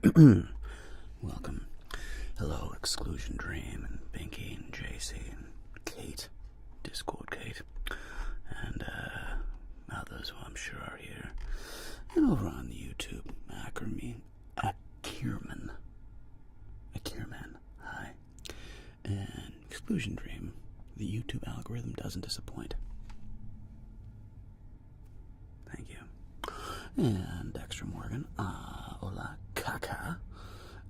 Welcome. Hello, Exclusion Dream, and Binky, and JC, and Kate, Discord Kate, and others who I'm sure are here. And over on the YouTube, Akirman, hi. And Exclusion Dream, the YouTube algorithm doesn't disappoint. Thank you. And Dexter Morgan, hola, caca.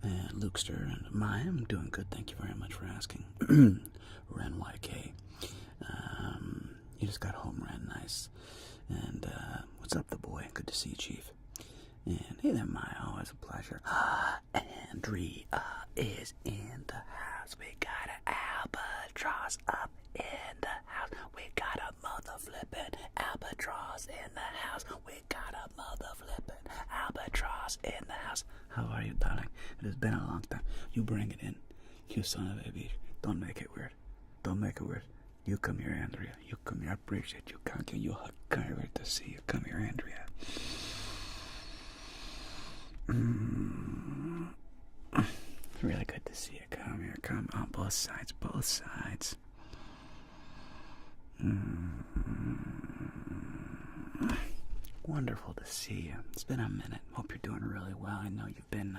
And Lukester and Maya, I'm doing good, thank you very much for asking. Ren YK, you just got home, Ren, nice. And what's up, the boy? Good to see you, Chief. And hey there, Maya, always a pleasure. Andrea is in the house. We got an albatross up in the house. We got a mother flippin' albatross in the house. We got a mother flippin' albatross in the house. How are you, darling? It has been a long time. You bring it in. You son of a bitch. Don't make it weird. Don't make it weird. You come here, Andrea. You come here. I appreciate you. Can't give you a hug. Can't wait to see you. Come here, Andrea. It's really good to see you. Come here. Come on. Both sides. Both sides. Wonderful to see you. It's been a minute. Hope you're doing really well. I know you've been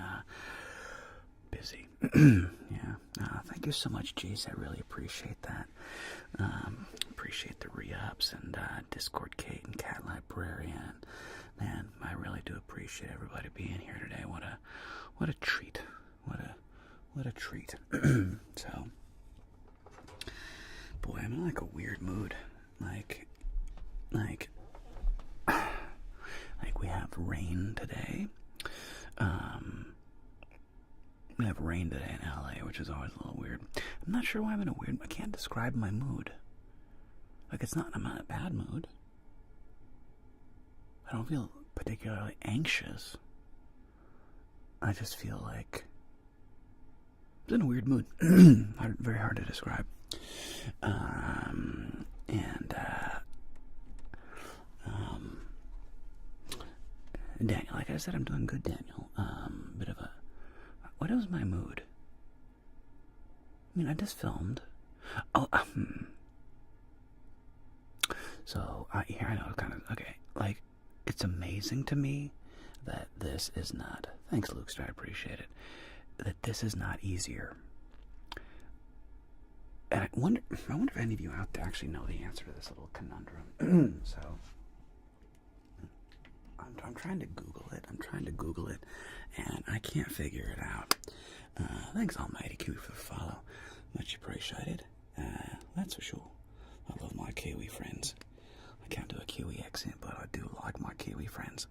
busy. Yeah. Thank you so much, Jace. I really appreciate that. Appreciate the re-ups and Discord Kate and Cat Librarian. Man, I really do appreciate everybody being here today. What a treat. What a treat. So, boy, I'm in like a weird mood. Like we have rain today. We have rain today in LA, which is always a little weird. I'm not sure why I'm in a weird. I can't describe my mood. Like I'm not in a bad mood. I don't feel particularly anxious. I just feel like I'm in a weird mood. Very hard to describe. Daniel, like I said, I'm doing good, Daniel. What was my mood? I mean, I just filmed. So, here I know, kind of, okay, like, it's amazing to me that this is not, thanks, Lukester, I appreciate it, that this is not easier. And I wonder if any of you out there actually know the answer to this little conundrum. So, I'm trying to Google it, and I can't figure it out. Thanks, Almighty Kiwi, for the follow. Much appreciated. That's for sure. I love my Kiwi friends. I can't do a Kiwi accent, but I do like my Kiwi friends.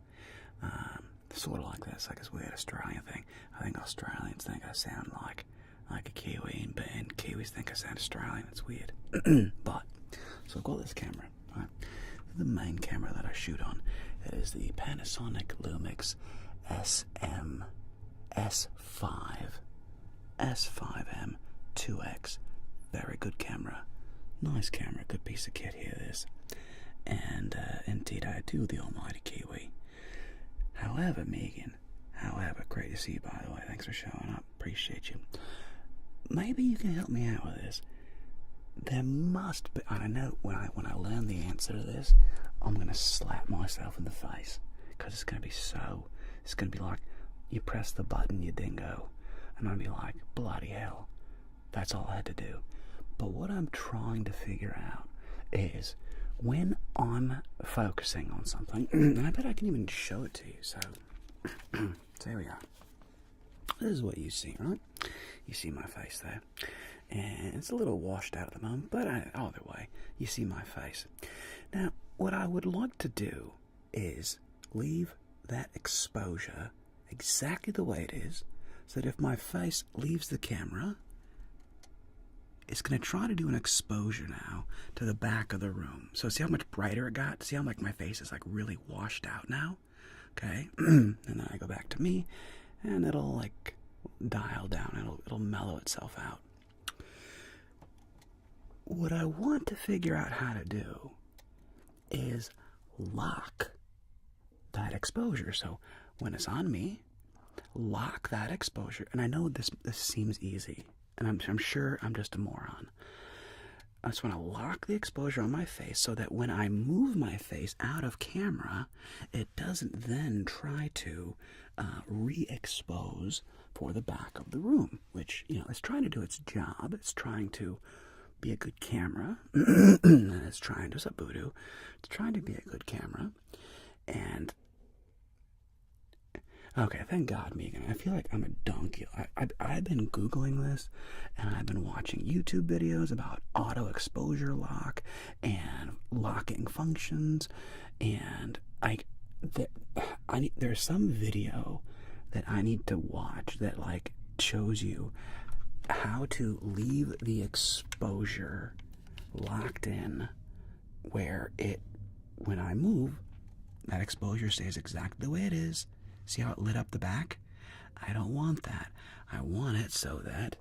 Sort of like this, like this weird Australian thing. I think Australians think I sound like a Kiwi, and Kiwis think I sound Australian. It's weird. But, so I've got this camera, right? The main camera that I shoot on. It is the Panasonic Lumix S5M 2X. Very good camera. Nice camera. Good piece of kit here it is. And indeed I do, the almighty Kiwi. However, Megan, great to see you, by the way. Thanks for showing up. Appreciate you. Maybe you can help me out with this. There must be, I don't know, when I learn the answer to this, I'm going to slap myself in the face. Because it's going to be like, you press the button, you dingo. And I'll be like, bloody hell. That's all I had to do. But what I'm trying to figure out is, when I'm focusing on something, and I bet I can even show it to you, so here we are. This is what you see, right? You see my face there. And it's a little washed out at the moment, but either way, you see my face. Now, what I would like to do is leave that exposure exactly the way it is, so that if my face leaves the camera, it's going to try to do an exposure now to the back of the room. So see how much brighter it got? See how like my face is like really washed out now? Okay? And then I go back to me, and it'll like dial down. It'll mellow itself out. What I want to figure out how to do is lock that exposure. So when it's on me, lock that exposure. And I know this seems easy, and I'm sure I'm just a moron. I just want to lock the exposure on my face so that when I move my face out of camera, it doesn't then try to re-expose for the back of the room, which, you know, is trying to do its job. It's trying to be a good camera, and it's trying to, voodoo. It's trying to be a good camera, and okay, thank God, Megan. I feel like I'm a donkey. I've been Googling this, and I've been watching YouTube videos about auto exposure lock and locking functions, and there's some video that I need to watch that like shows you how to leave the exposure locked in where when I move, that exposure stays exactly the way it is. See how it lit up the back? I don't want that. I want it so that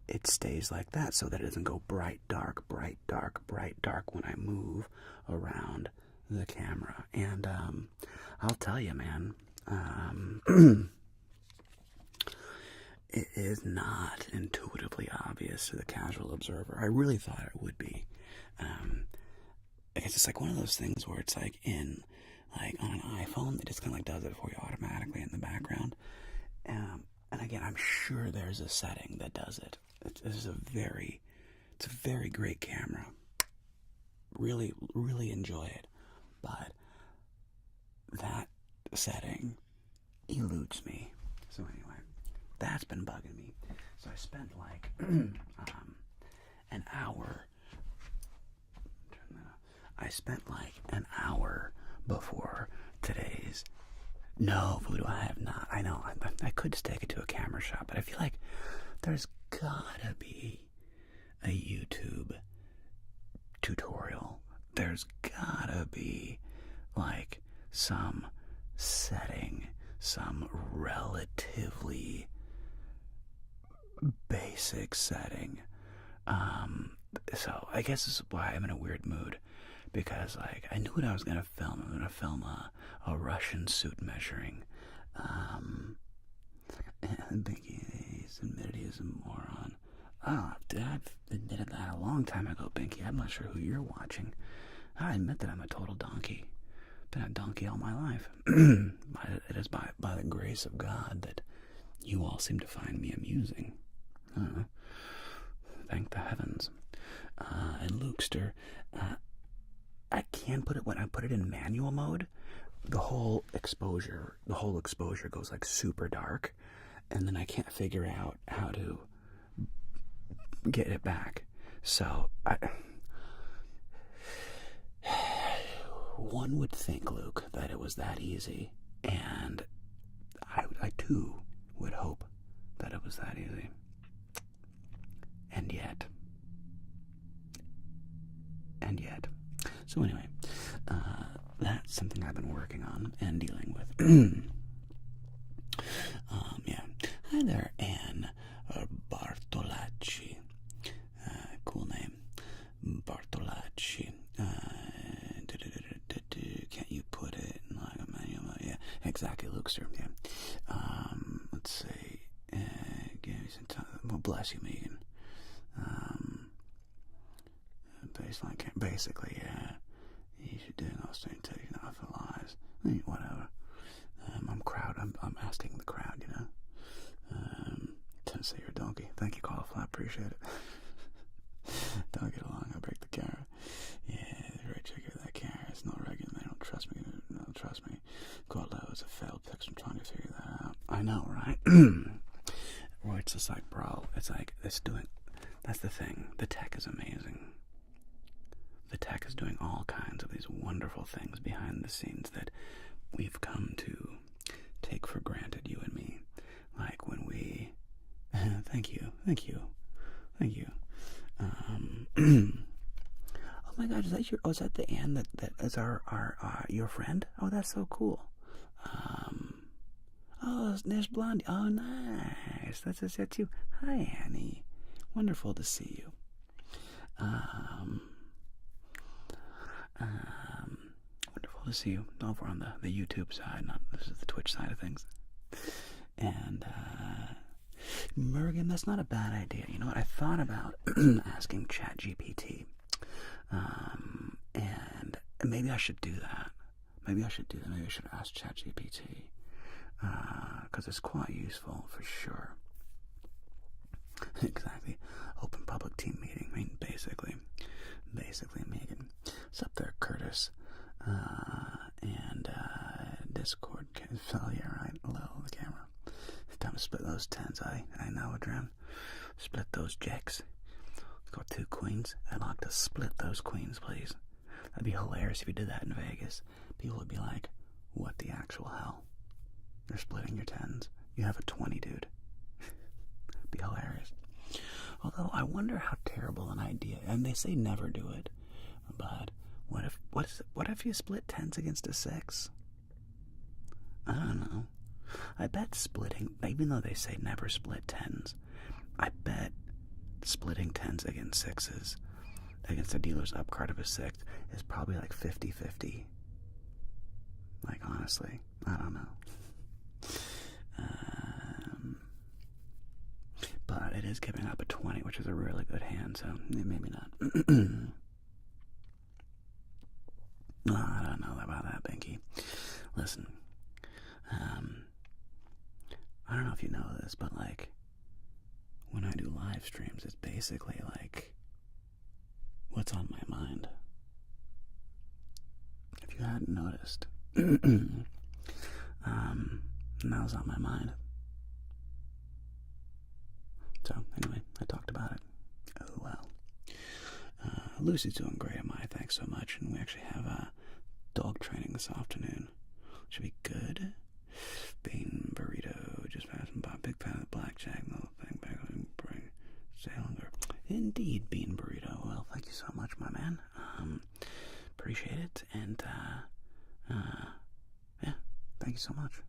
it stays like that, so that it doesn't go bright, dark, bright, dark, bright, dark when I move around the camera. And I'll tell you, man, it is not intuitively obvious to the casual observer. I really thought it would be. It's just like one of those things where it's like on an iPhone, it just kind of like does it for you automatically in the background. And again, I'm sure there's a setting that does it. It's a very great camera. Really, really enjoy it. But that setting eludes me. So anyway, that's been bugging me. So I spent like an hour. I spent like an hour before today's. No, Voodoo, I have not. I know, I could just take it to a camera shop, but I feel like there's gotta be a YouTube tutorial. There's gotta be like some setting, some relatively basic setting. So I guess this is why I'm in a weird mood. Because, like, I knew what I was going to film. I'm going to film a Russian suit measuring. And Binky's admitted he is a moron. Oh, dude, I've admitted that a long time ago, Binky. I'm not sure who you're watching. I admit that I'm a total donkey. Been a donkey all my life. It is by the grace of God that you all seem to find me amusing. Thank the heavens. And Lukester, I can put it, when I put it in manual mode, the whole exposure goes like super dark, and then I can't figure out how to get it back. So one would think, Luke, that it was that easy, and I too would hope that it was that easy. And yet. So anyway, that's something I've been working on and dealing with. Yeah. Hi there, Anne Bartolacci. Cool name. Bartolacci. Can't you put it in like a manual? Yeah, exactly, Lukester. Yeah. Let's see. Give me some time. Well, bless you, Megan. Basically, yeah. You should do no string taking off the lies. Whatever. I'm asking the crowd, you know. Tennessee or donkey. Thank you, Cauliflower. I appreciate it. Don't get along. I'll break the camera. Yeah, the right trigger of that camera. It's not regular. They don't trust me. Quadlow is a failed fix. I'm trying to figure that out. I know, right? Well, it's just like, bro. It's like that's the thing. The tech is amazing. The tech is doing all kinds of these wonderful things behind the scenes that we've come to take for granted, you and me. Like when we... Thank you. Oh my God, is that the Anne that is your friend? Oh, that's so cool. Oh, there's Blondie. Oh, nice. That's you. Hi, Annie. Wonderful to see you. Wonderful to see you over on the YouTube side. This is the Twitch side of things. And, Mergen, that's not a bad idea. You know what? I thought about asking ChatGPT. And maybe I should do that. Maybe I should ask ChatGPT. Because it's quite useful, for sure. Exactly. Open public team meeting. I mean, basically, Megan. What's up there, Curtis? And Discord. Oh, yeah, right. Hello, the camera. Time to split those tens, I know, Adrian. Split those jacks. Let's go 2 queens. I'd like to split those queens, please. That'd be hilarious if you did that in Vegas. People would be like, what the actual hell? You're splitting your tens. You have a 20, dude. Be hilarious. Although, I wonder how terrible an idea, and they say never do it, but what if you split tens against a 6? I don't know. I bet splitting, even though they say never split tens, I bet splitting tens against 6s, against a dealer's up card of a 6, is probably like 50-50. Like, honestly, I don't know. But it is giving up a 20, which is a really good hand, so maybe not. I don't know about that, Binky. Listen, I don't know if you know this, but like, when I do live streams, it's basically like, what's on my mind? If you hadn't noticed, that was on my mind. So, anyway, I talked about it. Oh, well. Lucy's doing great, Amaya. Thanks so much. And we actually have dog training this afternoon. Should be good. Bean Burrito, just passing by. Big fan of the Blackjack. Little thing back on bring. Stay longer. Indeed, Bean Burrito. Well, thank you so much, my man. Appreciate it. And, yeah, thank you so much.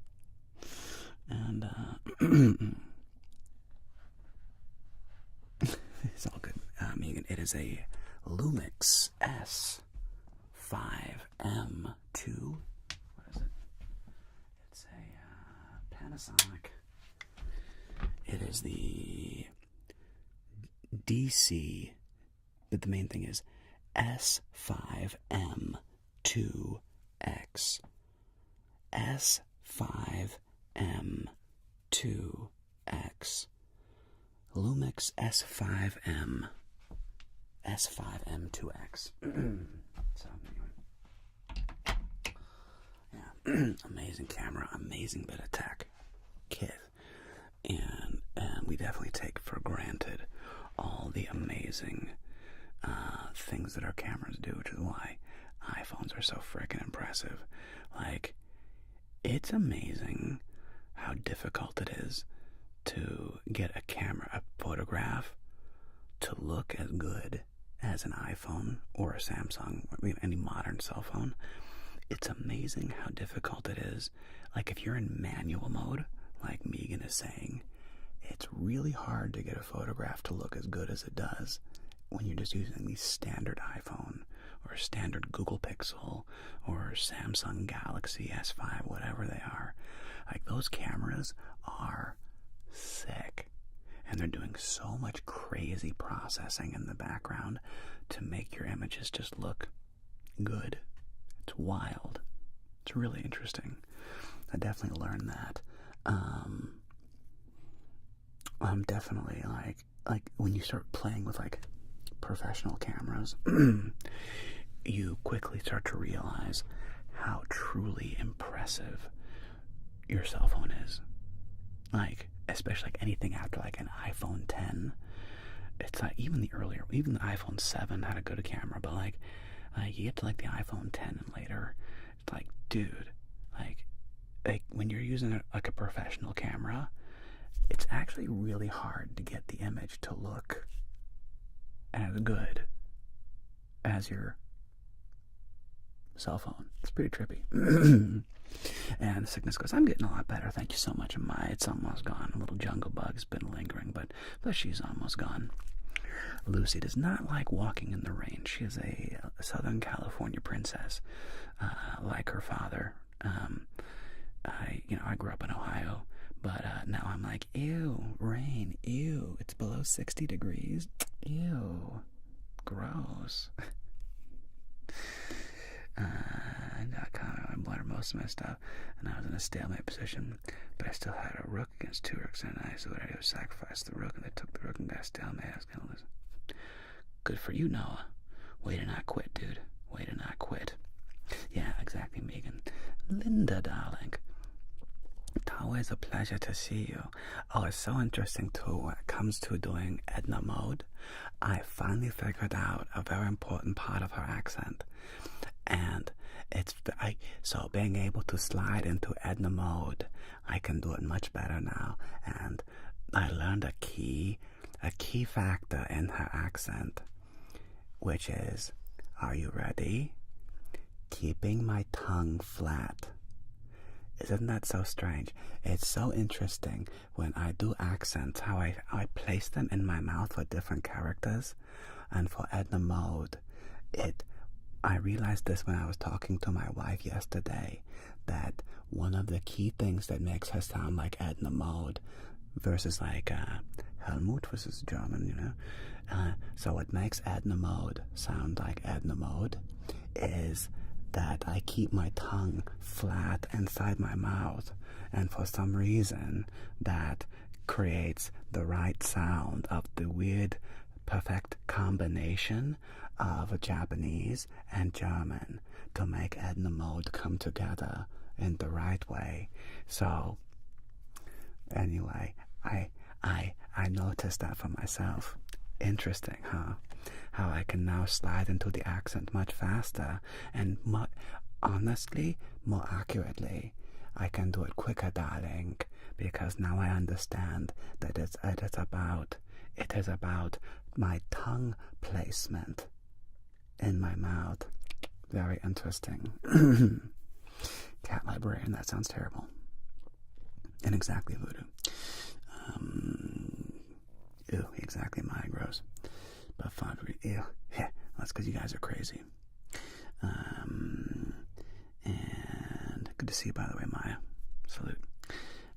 And, it's all good. Megan, it is a Lumix S5M2. What is it? It's a Panasonic. It is the DC, but the main thing is S5M2X. S5M2X. Lumix S5M2X. So, anyway. Yeah. Amazing camera, amazing bit of tech kit. And we definitely take for granted all the amazing things that our cameras do, which is why iPhones are so freaking impressive. Like, it's amazing how difficult it is to get a photograph to look as good as an iPhone or a Samsung, or any modern cell phone. It's amazing how difficult it is. Like, if you're in manual mode, like Megan is saying, it's really hard to get a photograph to look as good as it does when you're just using the standard iPhone or standard Google Pixel or Samsung Galaxy S5, whatever they are. Like, those cameras are sick, and they're doing so much crazy processing in the background to make your images just look good. It's wild. It's really interesting. I definitely learned that. I'm definitely like when you start playing with like professional cameras, you quickly start to realize how truly impressive your cell phone is. Like, especially like anything after like an iPhone 10. It's like even the iPhone 7 had a good camera, but like you get to like the iPhone 10 and later, it's like, dude, like when you're using like a professional camera, it's actually really hard to get the image to look as good as your cell phone. It's pretty trippy. And the sickness goes, I'm getting a lot better. Thank you so much, Amaya. It's almost gone. A little jungle bug's been lingering, but she's almost gone. Lucy does not like walking in the rain. She is a Southern California princess, like her father. I grew up in Ohio. But now I'm like, ew, rain, ew, it's below 60 degrees, ew, gross. I blundered most of my stuff, and I was in a stalemate position, but I still had a rook against 2 rooks, and I so what I did was sacrifice the rook, and they took the rook and got a stalemate. I was going to lose. Good for you, Noah. Way to not quit, dude. Way to not quit. Yeah, exactly, Megan. Linda, darling. It's always a pleasure to see you. Oh, it's so interesting, too, when it comes to doing Edna mode. I finally figured out a very important part of her accent. And so being able to slide into Edna mode, I can do it much better now. And I learned a key factor in her accent, which is, are you ready? Keeping my tongue flat. Isn't that so strange? It's so interesting when I do accents, how I place them in my mouth for different characters. And for Edna mode, I realized this when I was talking to my wife yesterday, that one of the key things that makes her sound like Edna mode versus like Helmut versus German, you know. So what makes Edna mode sound like Edna mode is that I keep my tongue flat inside my mouth, and for some reason that creates the right sound of the weird perfect combination of Japanese and German to make Edna mode come together in the right way. So anyway, I noticed that for myself. Interesting, huh? How I can now slide into the accent much faster and honestly, more accurately. I can do it quicker, darling, because now I understand that it is about my tongue placement in my mouth. Very interesting. Cat librarian, that sounds terrible. And exactly voodoo. Ew, exactly my gross. But fun for ew. Yeah, that's because you guys are crazy. And good to see you, by the way, Maya. Salute.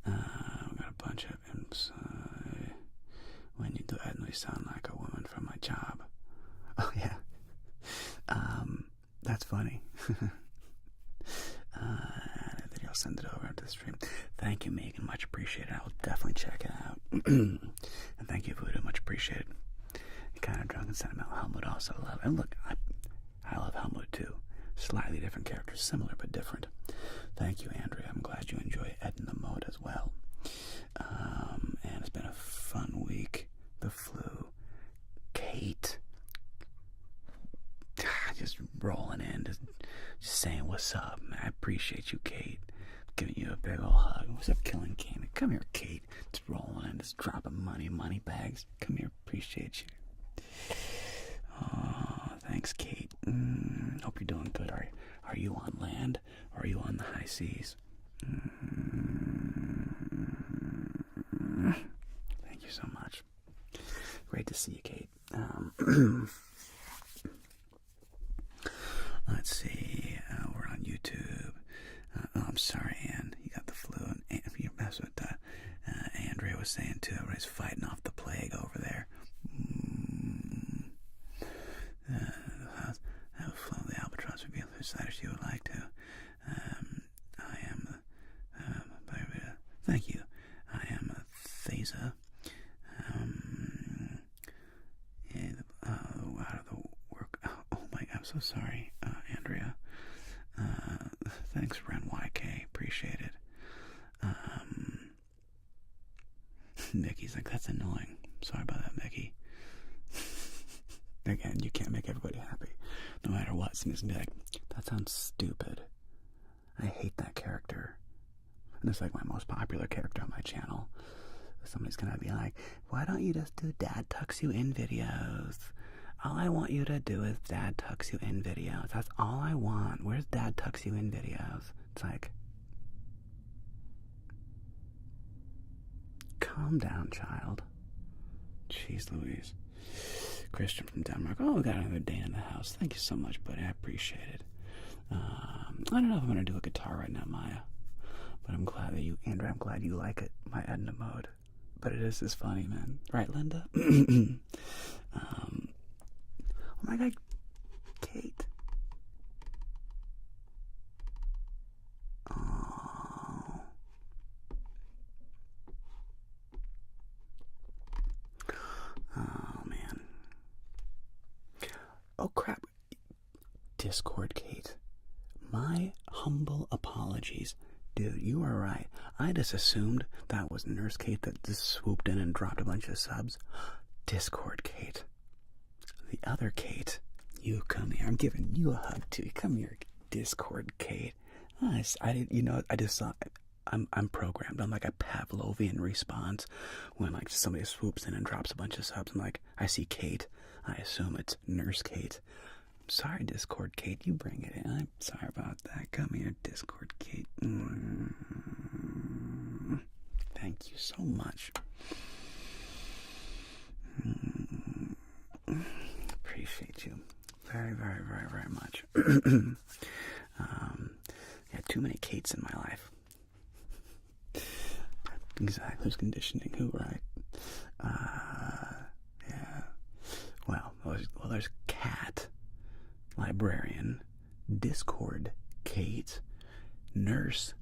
We got a bunch of imps. When you do that, you sound like a woman from my job. Oh, yeah. That's funny. Then I'll send it over to the stream. Thank you, Megan. Much appreciated. I will definitely check it out. And thank you, Voodoo. Much appreciated. Kind of drunk and sentimental. Helmut also love. And look, I love Helmut too. Slightly different characters, similar but different. Thank you, Andrea. I'm glad you enjoy Edna mode as well. And it's been a fun week. The flu. Kate. Just rolling in, just saying what's up, man. I appreciate you, Kate. Giving you a big ol' hug. What's up, Killing King? Come here, Kate. Just rolling in, just dropping money bags. Come here, appreciate you. Oh, thanks, Kate. Hope you're doing good. Are you on land or are you on the high seas? Thank you so much. Great to see you, Kate. Let's see. We're on YouTube. Oh, I'm sorry, Ann. You got the flu. And you mess with that. Andrea was saying too. Everybody's fighting off the plague over there. Have flown the albatross would be on the side if you would like to. I am. Thank you. I am a Thesa. Out of the work. Oh my! I'm so sorry, Andrea. Thanks, Ren YK. Appreciate it. Mickey's like, that's annoying. Sorry about that, Mickey. Again, you can't make everybody happy, no matter what. Somebody's gonna be like, that sounds stupid. I hate that character. And it's like my most popular character on my channel. Somebody's gonna be like, why don't you just do Dad Tucks You In videos? All I want you to do is Dad Tucks You In videos. That's all I want. Where's Dad Tucks You In videos? It's like, calm down, child. Jeez Louise. Christian from Denmark. Oh, we got another Dane in the house. Thank you so much, buddy. I appreciate it. I don't know if I'm going to do a guitar right now, Maya. But I'm glad that Andrew, I'm glad you like it, my Edna mode. But it is funny, man. Right, Linda? Oh my God, Kate. Oh. Oh, man. Oh, crap. Discord, Kate. My humble apologies. Dude, you are right. I just assumed that was Nurse Kate that just swooped in and dropped a bunch of subs. Discord, Kate. The other Kate. You come here. I'm giving you a hug, too. Come here, Discord, Kate. I just saw it. I'm programmed on like a Pavlovian response when like somebody swoops in and drops a bunch of subs. I'm like, I see Kate. I assume it's Nurse Kate. Sorry, Discord Kate, you bring it in. I'm sorry about that. Come here, Discord Kate. Thank you so much. Appreciate you very, very, very, very much. Yeah, too many Kates in my life. Exactly, who's conditioning who, right? Yeah. Well, there's Cat, Librarian, Discord Kate, Nurse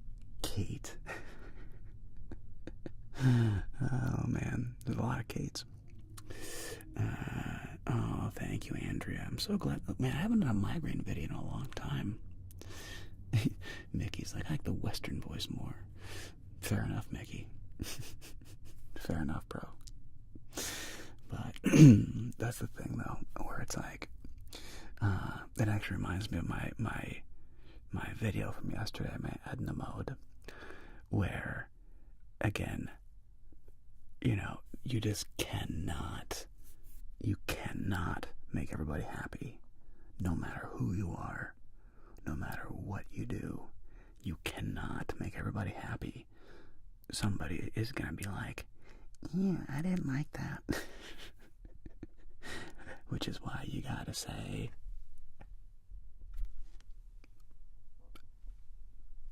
Kate. Oh man, there's a lot of Kates. Oh, thank you, Andrea. I'm so glad. Man, I haven't done a migraine video in a long time. Mickey's like, I like the Western voice more. Fair enough, Mickey. Fair enough, bro. But that's the thing, though, where it's like, it actually reminds me of my video from yesterday, my Edna mode, where, again, you just cannot make everybody happy, no matter who you are, no matter what you do. You cannot make everybody happy. Somebody is gonna be like, yeah, I didn't like that. Which is why you gotta say,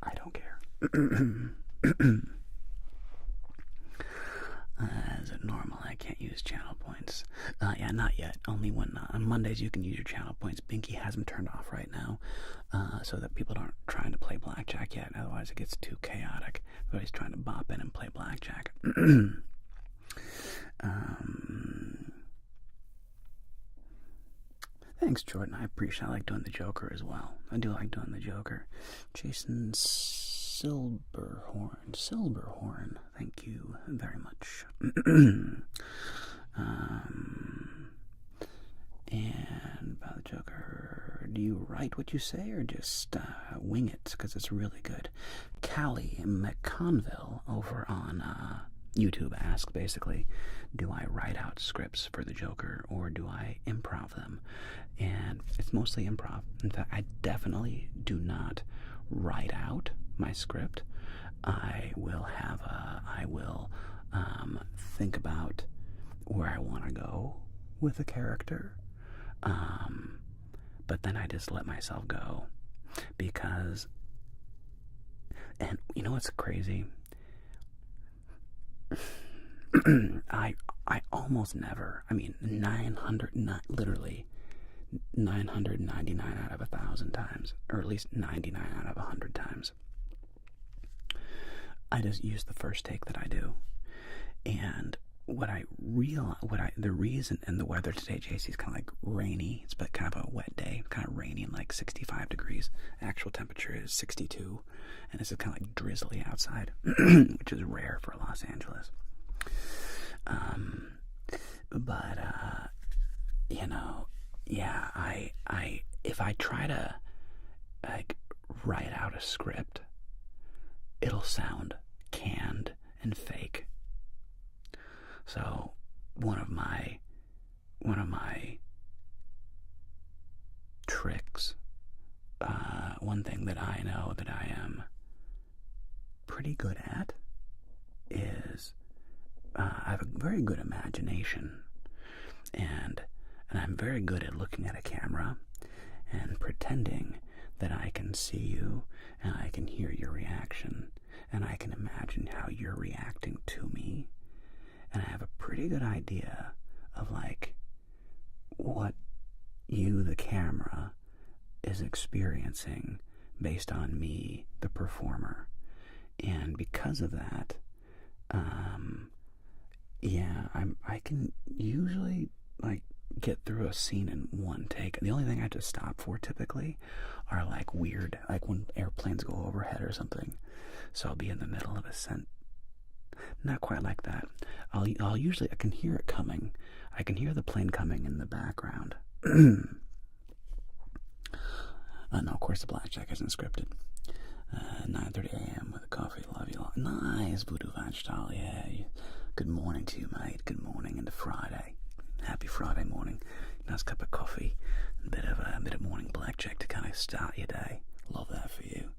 I don't care. Is it normal? I can't use channel points. Yeah, not yet. Only when on Mondays you can use your channel points. Binky has them turned off right now, so that people aren't trying to play Blackjack yet. Otherwise, it gets too chaotic. Everybody's trying to bop in and play Blackjack. Thanks, Jordan. I like doing the Joker as well. I do like doing the Joker. Jason Silberhorn. Thank you very much. And about the Joker, do you write what you say or just wing it? Because it's really good. Callie McConville over on YouTube asks, basically, do I write out scripts for the Joker or do I improv them? And it's mostly improv. In fact, I definitely do not write out my script. I will think about where I want to go with a character, but then I just let myself go, because, and you know what's crazy? I almost never, literally 999 out of 1,000 times, or at least 99 out of 100 times, I just use the first take that I do. And the reason, and the weather today, JC, is kind of like rainy. It's but kind of a wet day, kind of rainy and like 65 degrees. Actual temperature is 62, and it's kind of like drizzly outside, which is rare for Los Angeles. If I try to like write out a script, it'll sound canned and fake. So one of my tricks, one thing that I know that I am pretty good at is I have a very good imagination, and I'm very good at looking at a camera and pretending that I can see you, and I can hear your reaction, and I can imagine how you're reacting to me, and I have a pretty good idea of, like, what you, the camera, is experiencing based on me, the performer. And because of that, I can usually, like, get through a scene in one take. The only thing I have to stop for typically are, like, weird, like when airplanes go overhead or something. So I'll be in the middle of a sentence. Not quite like that. I'll usually, I can hear it coming. I can hear the plane coming in the background. No, of course the Blackjack isn't scripted. 9:30 a.m. with a coffee. Love you all. Nice, Voodoo Vegetables. Yeah. Good morning to you, mate. Good morning into Friday. Happy Friday morning. Nice cup of coffee. A bit of morning Blackjack to kind of start your day. Love that for you.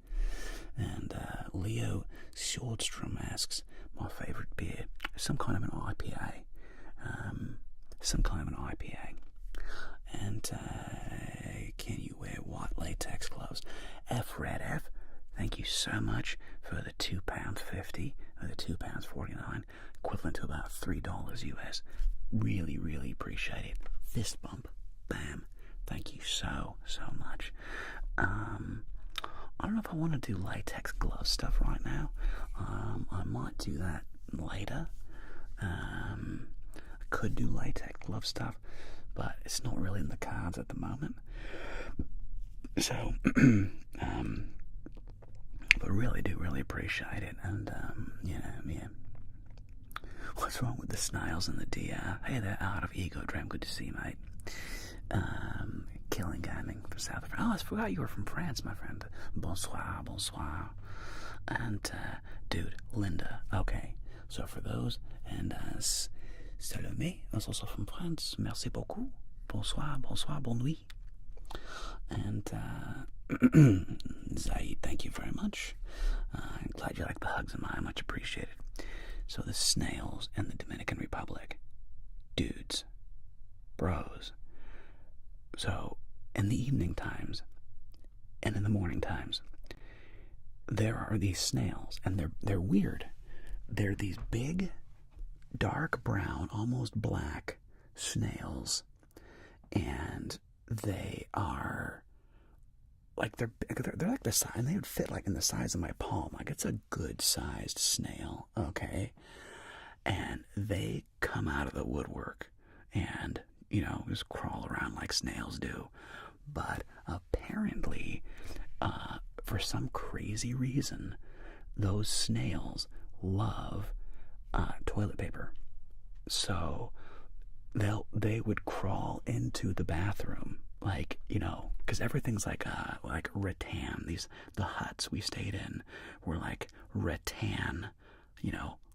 And Leo Shortstrom asks, my favorite beer, some kind of an IPA. And can you wear white latex gloves? Red F, thank you so much for the £2.50 or the £2.49, equivalent to about $3 US. Really, really appreciate it. Fist bump. Bam. Thank you so much. I don't know if I want to do latex glove stuff right now. I might do that later. I could do latex glove stuff, but it's not really in the cards at the moment. So, but really do appreciate it. And, yeah. What's wrong with the snails and the DR? Hey there, Art of Ego Dream. Good to see you, mate. Killing Gaming from South Africa. Oh, I forgot you were from France, my friend. Bonsoir. And, dude, Linda. Okay, so for those, and Salome is also from France. Merci beaucoup. Bonsoir, bonne nuit. And, Zaid, thank you very much. I'm glad you like the hugs of mine. Much appreciated. So the snails and the Dominican Republic. Dudes. Bros. So, in the evening times and in the morning times, there are these snails, and they're weird. They're these big, dark brown, almost black snails, and they are like they're like the size, and they would fit like in the size of my palm. Like, it's a good sized snail, okay? And they come out of the woodwork and, just crawl around like snails do. But apparently, for some crazy reason, those snails love toilet paper. So they would crawl into the bathroom, like, because everything's like rattan. The huts we stayed in were like rattan,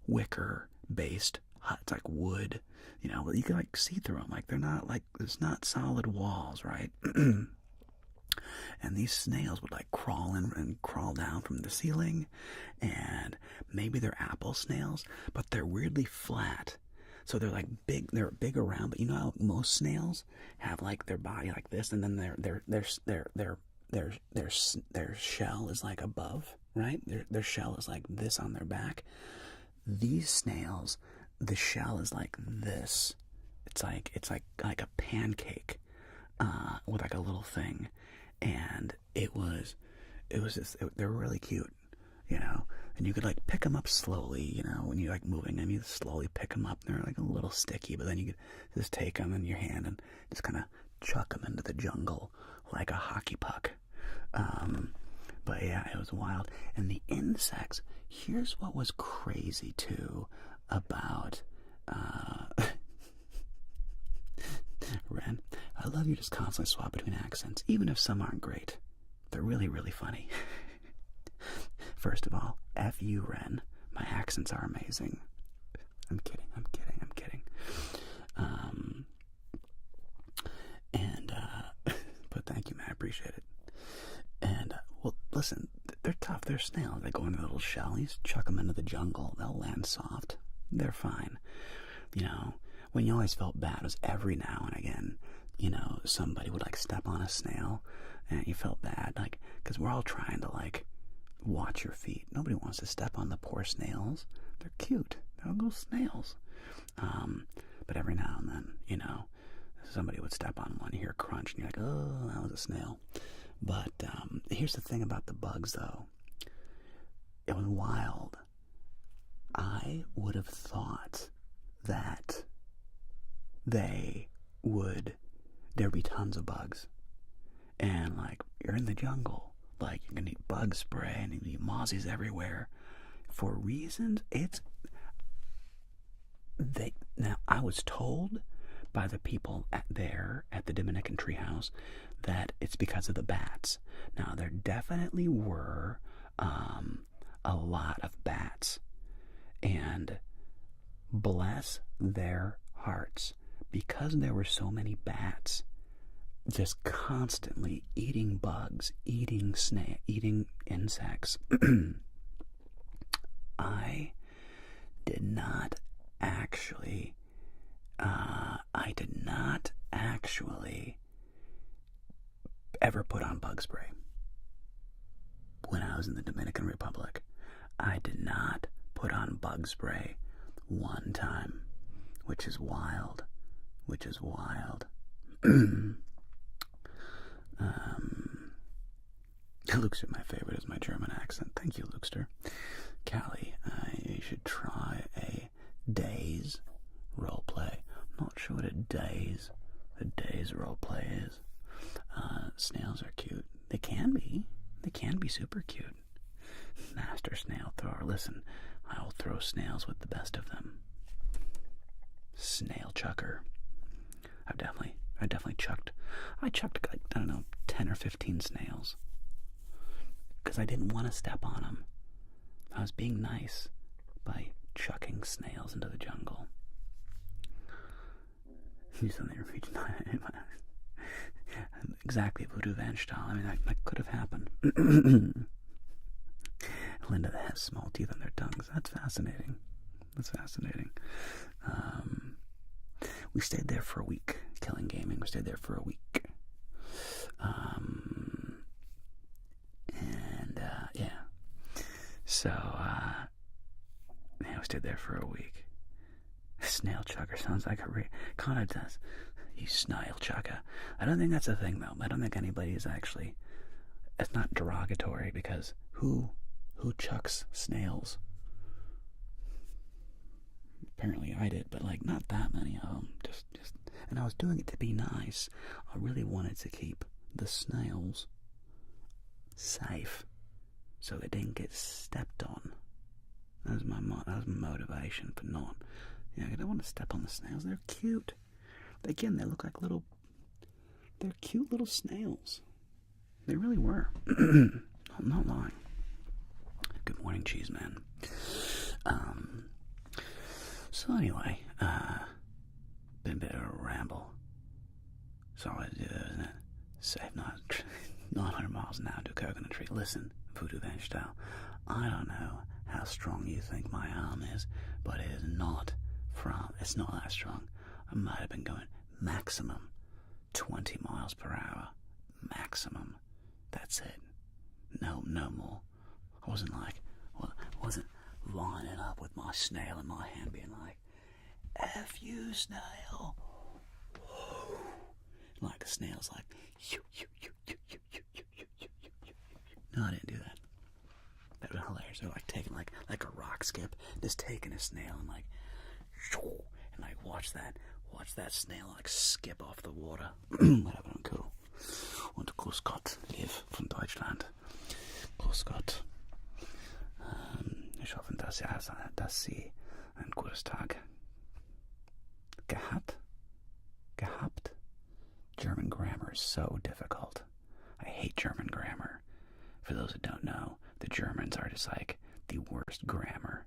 wicker based huts, like wood, you can like see through them, like they're not like, it's not solid walls, right? And these snails would like crawl in and crawl down from the ceiling, and maybe they're apple snails, but they're weirdly flat. So they're like big, they're big around, but how most snails have like their body like this, and then their shell is like above, right? Their shell is like this on their back. These snails, the shell is like this. It's like a pancake, with like a little thing, and they're really cute, and you could like pick them up slowly, when you're like moving them, you slowly pick them up. They're like a little sticky, but then you could just take them in your hand and just kind of chuck them into the jungle like a hockey puck. But yeah, it was wild. And the insects, here's what was crazy too about Ren, I love you just constantly swap between accents, even if some aren't great. They're really, really funny. First of all, F you, Ren. My accents are amazing. I'm kidding. But thank you, man. I appreciate it. And, well, listen, they're tough. They're snails. They go into a little shell. You just chuck them into the jungle. They'll land soft. They're fine. When you always felt bad was every now and again somebody would like step on a snail and you felt bad, like, because we're all trying to like watch your feet. Nobody wants to step on the poor snails. They're cute. They're little snails. But every now and then, somebody would step on one, you hear a crunch, and you're like, oh, that was a snail. But here's the thing about the bugs, though. It was wild. I would have thought that there'd be tons of bugs. And, like, you're in the jungle. Like, you're going to need bug spray and you need mozzies everywhere. For reasons, now, I was told by the people at the Dominican treehouse that it's because of the bats. Now, there definitely were a lot of bats. And bless their hearts, because there were so many bats just constantly eating bugs, eating insects, I did not actually ever put on bug spray when I was in the Dominican Republic. I did not put on bug spray one time, which is wild. Luxter, my favorite is my German accent. Thank you, Luxter. Callie, you should try a days roleplay. I'm not sure what a days roleplay is. Snails are cute. They can be super cute. Master snail thrower. Listen, I will throw snails with the best of them. Snail chucker. I definitely chucked like, I don't know, 10 or 15 snails. Because I didn't want to step on them. I was being nice by chucking snails into the jungle. Exactly, Voodoo Van style. I mean, that could have happened. Linda, that has small teeth on their tongues. That's fascinating. We stayed there for a week. Killing Gaming. We stayed there for a week. Yeah. So, we stayed there for a week. Snail chucker sounds like kind of does. You snail chucker. I don't think that's a thing, though. I don't think anybody is actually... It's not derogatory, because who chucks snails? Apparently I did, but like not that many of them. Just, and I was doing it to be nice. I really wanted to keep the snails safe, so they didn't get stepped on. That was my motivation for not. I don't want to step on the snails. They're cute. Again, they look like they're cute little snails. They really were. I'm not lying. Good morning, cheese man. So anyway, been a bit of a ramble. It's always do, isn't it? Safe, not 900 miles an hour to a coconut tree. Listen, Voodoo Van style, I don't know how strong you think my arm is, but it's not that strong. I might have been going maximum 20 miles per hour. Maximum. That's it. No more. I wasn't lining up with my snail in my hand being like, F you, snail. Like the snail's like, you. No, I didn't do that. That was hilarious. They're like taking like a rock skip, just taking a snail and like, and like watch that snail like skip off the water. Whatever, I'm cool. Und Grüß Gott, live von Deutschland. Grüß Gott. Ich hoffe, dass Sie einen guten Tag gehabt. German grammar is so difficult. I hate German grammar. For those that don't know, the Germans are just like the worst grammar.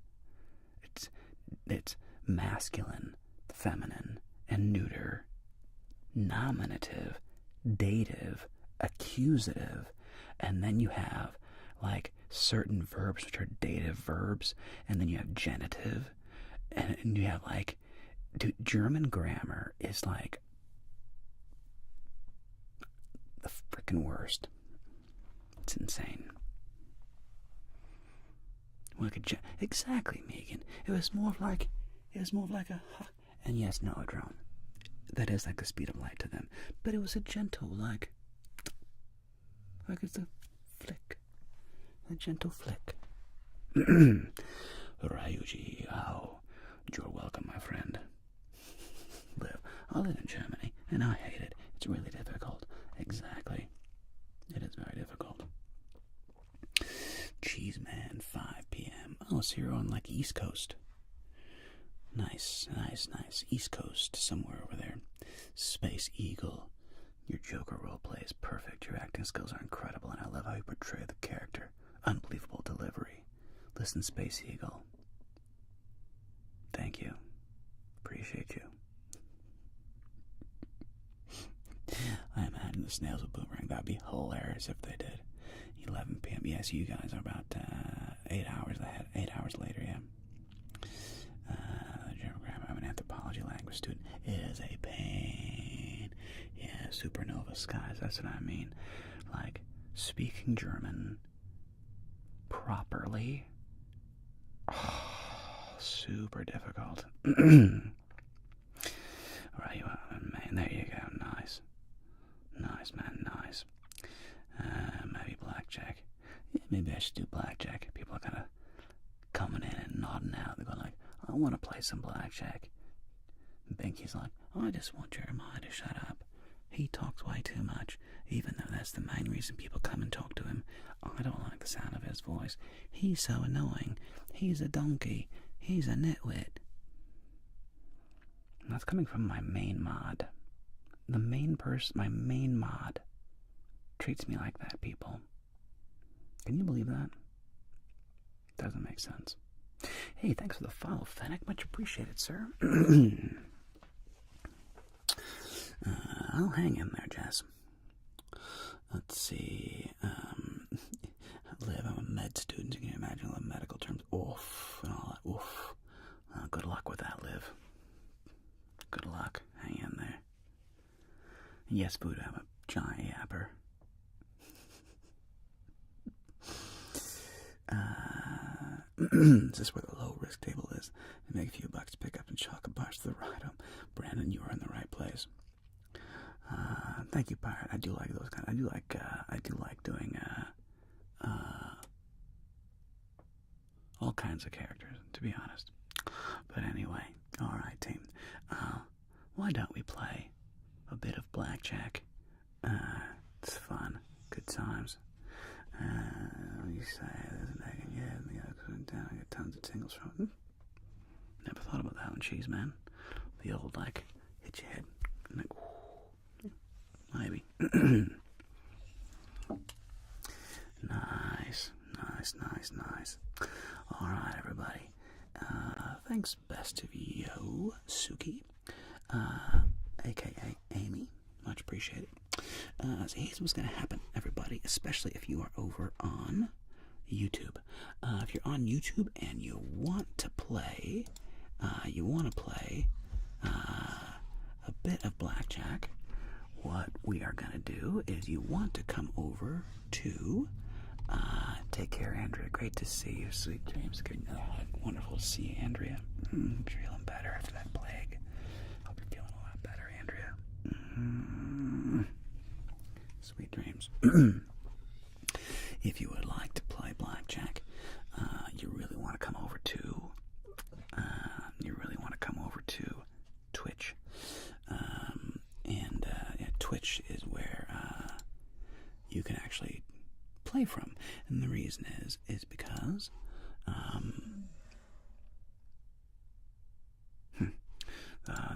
It's masculine, feminine, and neuter, nominative, dative, accusative, and then you have like certain verbs which are dative verbs, and then you have genitive, and you have like, dude, German grammar is like the frickin' worst. It's insane. Exactly, Megan. It was more of like a, and yes, no, a drone. That is like the speed of light to them. But it was a gentle, like it's a flick. A gentle flick. Ryuji, you're welcome, my friend. I live in Germany, and I hate it. It's really difficult. Exactly. It is very difficult. Cheese Man, 5 p.m. Oh, so you're on, like, East Coast. Nice. East Coast, somewhere over there. Space Eagle. Your Joker roleplay is perfect. Your acting skills are incredible, and I love how you portray the character. Unbelievable delivery. Listen, Space Eagle. Thank you. Appreciate you. I imagine the snails would boomerang. That'd be hilarious if they did. 11 p.m. Yes, you guys are about 8 hours ahead. 8 hours later, yeah. The German grammar of an anthropology language student is a pain. Yeah, supernova skies, that's what I mean. Like, speaking German properly. Oh, super difficult. Right, man, there you go. Nice. Nice, man, nice. Maybe Blackjack. Yeah, maybe I should do Blackjack. People are kind of coming in and nodding out. They're going like, I want to play some Blackjack. And Binky's like, I just want Jeremiah to shut up. He talks way too much, even though that's the main reason people come and talk to him. I don't like the sound of his voice. He's so annoying. He's a donkey. He's a nitwit. And that's coming from my main mod. My main mod treats me like that, people. Can you believe that? Doesn't make sense. Hey, thanks for the follow, Fennec. Much appreciated, sir. I'll hang in there, Jess. Let's see. Liv, I'm a med student. You can imagine all the medical terms. Oof, and all that. Oof. Good luck with that, Liv. Good luck. Hang in there. Yes, Buddha, I'm a giant yapper. Is this where the low risk table is? You make a few bucks, pick up and chalk a bunch to the right home. Brandon, you are in the right place. Thank you, Pirate. I do like those kind. I do like doing all kinds of characters, to be honest. But anyway, all right, team. Why don't we play a bit of Blackjack? It's fun, good times. You say there's a egg in your head, and the other goes down. I get tons of tingles from it. Never thought about that one, Cheese Man. The old, like, hit your head. And like, maybe. Nice. Alright, everybody. Thanks, best of yo, Suki. A.K.A. Amy. Much appreciated. So here's what's going to happen, everybody, especially if you are over on YouTube. If you're on YouTube and you want to play a bit of Blackjack, what we are going to do is you want to come over to take care, Andrea. Great to see you. Sweet dreams. Good. Wonderful to see you, Andrea. Feeling better after that plague. Hope you're feeling a lot better, Andrea. Sweet dreams. If you would like to play Blackjack, you really want to come over to Twitch. Twitch is where you can actually play from, and the reason is because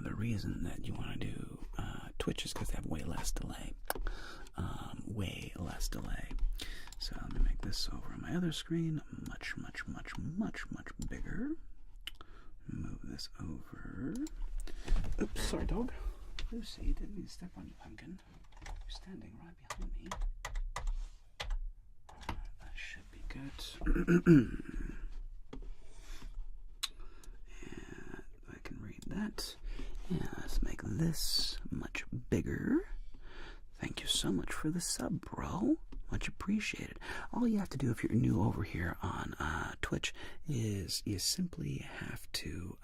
the reason that you want to do Twitch is because they have way less delay. So let me make this over on my other screen much bigger. Move this over. Oops, sorry, dog. Lucy, didn't mean to step on you, pumpkin. You're standing right behind me. That should be good. And I can read that. Yeah, let's make this much bigger. Thank you, so much for the sub, bro. Much appreciated. All you have to do if you're new over here on Twitch is you simply have to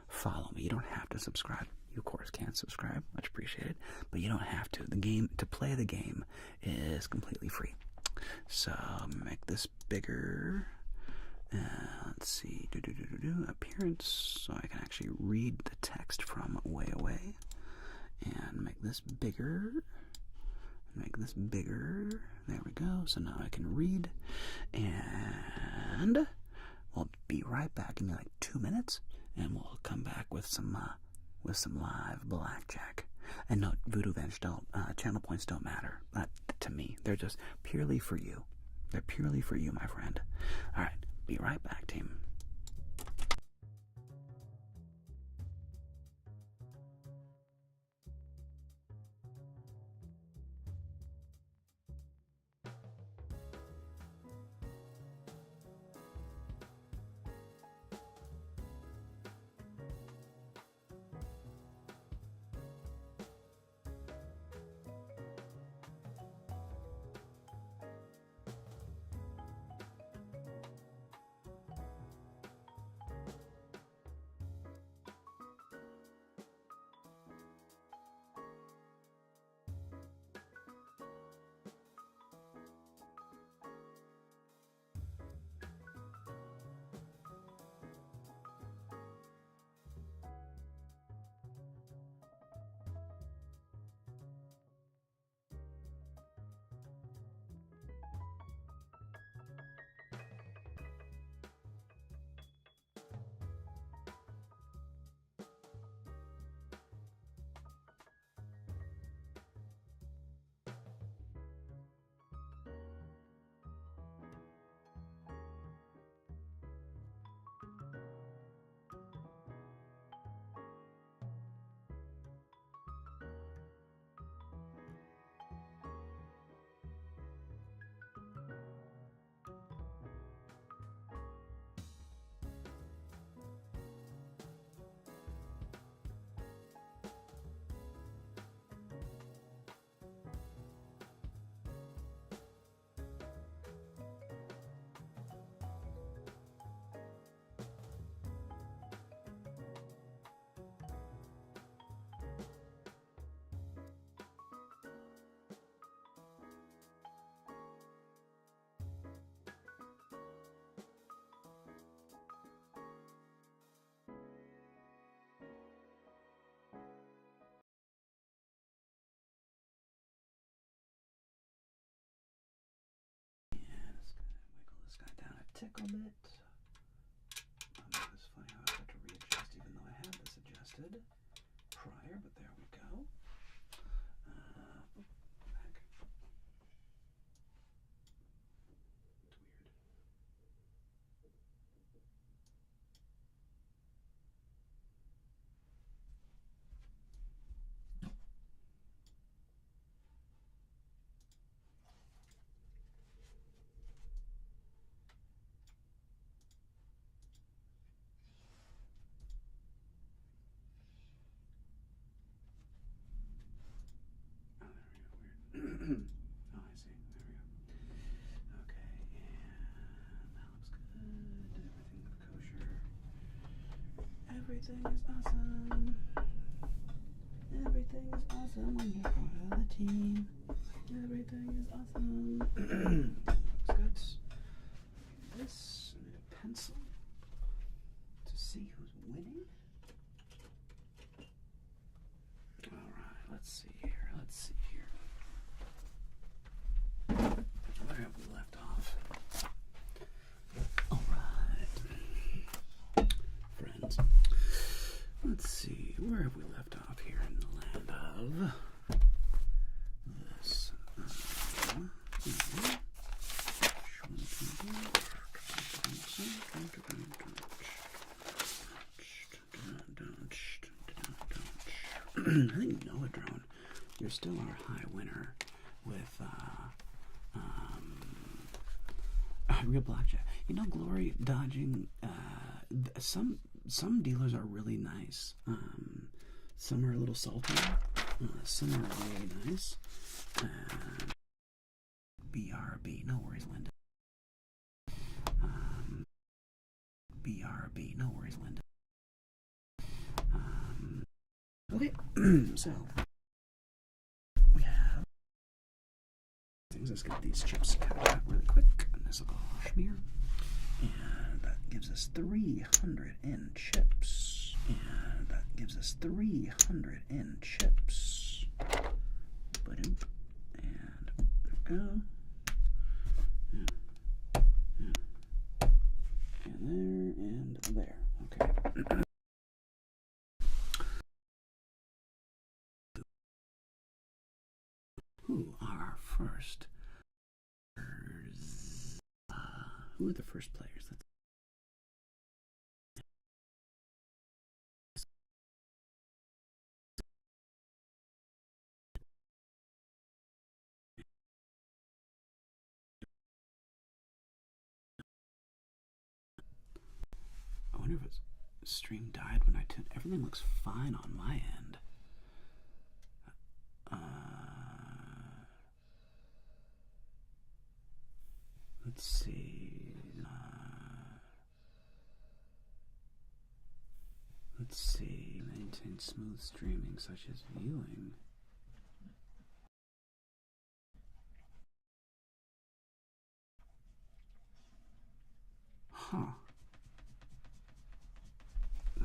follow me. You don't have to subscribe. You, of course, can subscribe. Much appreciated. But you don't have to. To play the game is completely free. So, make this bigger. Let's see. Appearance. So I can actually read the text from way away. And make this bigger. Make this bigger. There we go. So now I can read. And we'll be right back in like 2 minutes. And we'll come back with some live blackjack. And no, Voodoo Venge don't, channel points don't matter to me. They're just purely for you. They're purely for you, my friend. Alright, be right back, team. This guy down a tickle bit. It's funny how I have to readjust even though I had this adjusted prior, but there we go. Back. It's weird. Oh, I see. There we go. Okay, and that looks good. Everything looks kosher. Everything is awesome. Everything is awesome when you're part of the team. Everything is awesome. Looks good. This and a pencil to see who's winning. Alright, let's see here. Where have we left off? Alright. Friends. Let's see. Where have we left off here in the land of this? I think Noah Drone, you're still our high winner with real blackjack. You know, Glory dodging. Some dealers are really nice. Some are a little salty. Some are really nice. BRB, no worries, Linda. BRB, no worries, Linda. Okay, so we have things. Let's get these chips cut out really quick. And this will go schmear. And that gives us 300 in chips. And that gives us 300 in chips. And there we go. And there. Okay. Who are our first? Who are the first players? I wonder if it's stream died when I turned. Everything looks fine on my end. Let's see. Let's see. Maintain smooth streaming, such as viewing. Huh.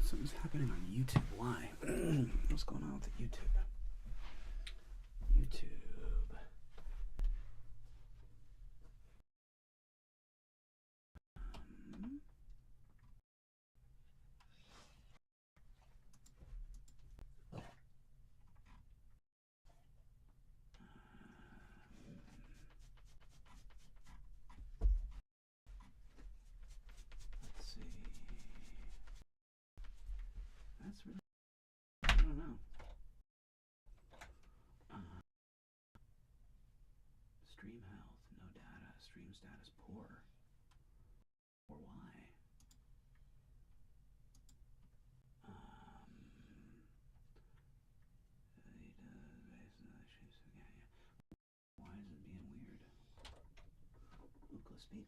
Something's happening on YouTube. Why? What's going on with YouTube? YouTube. Let's see. That's really, I don't know. Stream health, no data. Stream status poor. Or why? Why is it being weird? Ookla speed.